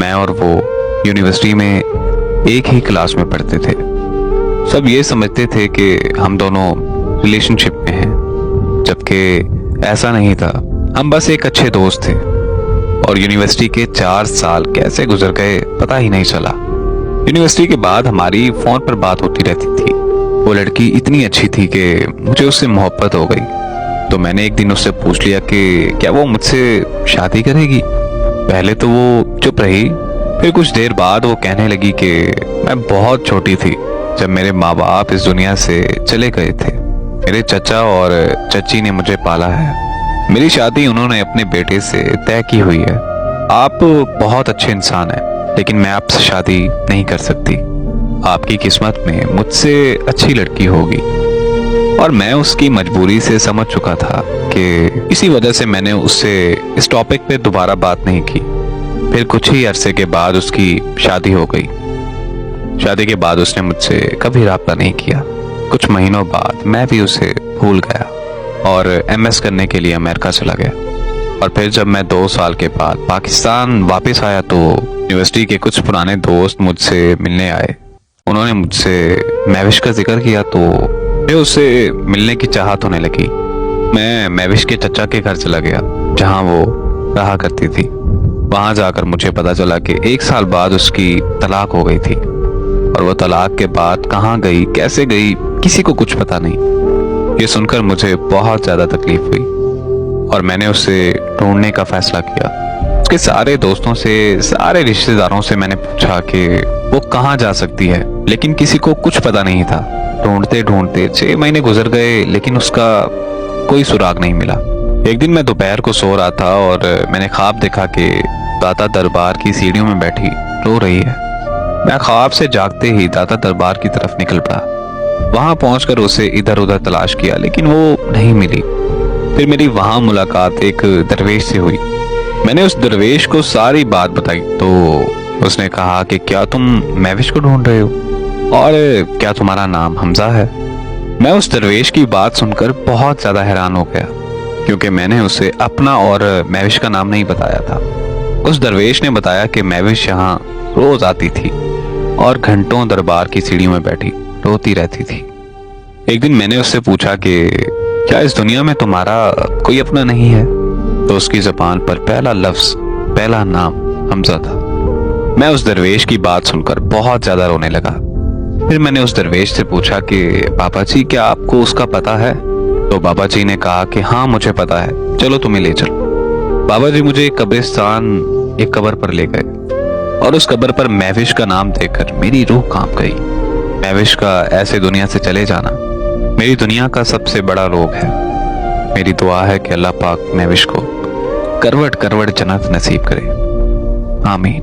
मैं और वो यूनिवर्सिटी में एक ही क्लास में पढ़ते थे। सब ये समझते थे कि हम दोनों रिलेशनशिप में हैं, जबकि ऐसा नहीं था। हम बस एक अच्छे दोस्त थे और यूनिवर्सिटी के 4 साल कैसे गुजर गए पता ही नहीं चला। यूनिवर्सिटी के बाद हमारी फोन पर बात होती रहती थी। वो लड़की इतनी अच्छी थी कि मुझे उससे मोहब्बत हो गई। तो मैंने एक दिन उससे पूछ लिया कि क्या वो मुझसे शादी करेगी। पहले तो वो चुप रही, फिर कुछ देर बाद वो कहने लगी कि मैं बहुत छोटी थी जब मेरे माँ बाप इस दुनिया से चले गए थे। मेरे चचा और चची ने मुझे पाला है। मेरी शादी उन्होंने अपने बेटे से तय की हुई है। आप बहुत अच्छे इंसान हैं, लेकिन मैं आपसे शादी नहीं कर सकती। आपकी किस्मत में मुझसे अच्छी लड़की होगी। और मैं उसकी मजबूरी से समझ चुका था कि इसी वजह से मैंने उससे इस टॉपिक पे दोबारा बात नहीं की। फिर कुछ ही अरसे के बाद उसकी शादी हो गई। शादी के बाद उसने मुझसे कभी राब्ता नहीं किया। कुछ महीनों बाद मैं भी उसे भूल गया और एमएस करने के लिए अमेरिका चला गया। और फिर जब मैं 2 साल के बाद पाकिस्तान वापस आया तो यूनिवर्सिटी के कुछ पुराने दोस्त मुझसे मिलने आए। उन्होंने मुझसे महविश का जिक्र किया तो मुझे उससे मिलने की चाहत होने लगी। मैं महविश के चचा के घर चला गया जहां वो रहा करती थी। वहां जाकर मुझे पता चला कि 1 साल बाद उसकी तलाक हो गई थी और वो तलाक के बाद कहाँ गई, कैसे गई, किसी को कुछ पता नहीं। ये सुनकर मुझे बहुत ज्यादा तकलीफ हुई और मैंने उसे ढूंढने का फैसला किया। उसके सारे दोस्तों से, सारे रिश्तेदारों से मैंने पूछा कि वो कहाँ जा सकती है, लेकिन किसी को कुछ पता नहीं था। ढूंढते ढूंढते 6 महीने गुजर गए, लेकिन उसका कोई सुराग नहीं मिला। एक दिन मैं दोपहर को सो रहा था और मैंने ख्वाब देखा कि दाता दरबार की सीढ़ियों में बैठी रो रही है। मैं ख्वाब से जागते ही दाता दरबार की तरफ निकल पड़ा। वहां पहुंचकर उसे इधर उधर तलाश किया, लेकिन वो नहीं मिली। फिर मेरी वहां मुलाकात एक दरवेश से हुई। मैंने उस दरवेश को सारी बात बताई तो उसने कहा कि क्या तुम महविश को ढूंढ रहे हो और क्या तुम्हारा नाम हमजा है। मैं उस दरवेश की बात सुनकर बहुत ज्यादा हैरान हो गया, क्योंकि मैंने उसे अपना और महविश का नाम नहीं बताया था। उस दरवेश ने बताया कि महविश यहाँ रोज आती थी और घंटों दरबार की सीढ़ी में बैठी रोती रहती थी। एक दिन मैंने उससे पूछा कि क्या इस दुनिया में तुम्हारा कोई अपना नहीं है, तो उसकी जुबान पर पहला लफ्ज, पहला नाम हमजा था। मैं उस दरवेश की बात सुनकर बहुत ज्यादा रोने लगा। फिर मैंने उस दरवेश से पूछा कि बाबा जी क्या आपको उसका पता है। तो बाबा जी ने कहा कि हाँ मुझे पता है, चलो तुम्हें ले चलो। बाबा जी मुझे एक कब्रिस्तान, एक कब्र पर ले गए और उस कब्र पर महविश का नाम देखकर मेरी रूह कांप गई। महविश का ऐसे दुनिया से चले जाना मेरी दुनिया का सबसे बड़ा रोग है। मेरी दुआ है कि अल्लाह पाक महविश को करवट करवट जन्नत नसीब करे। आमीन।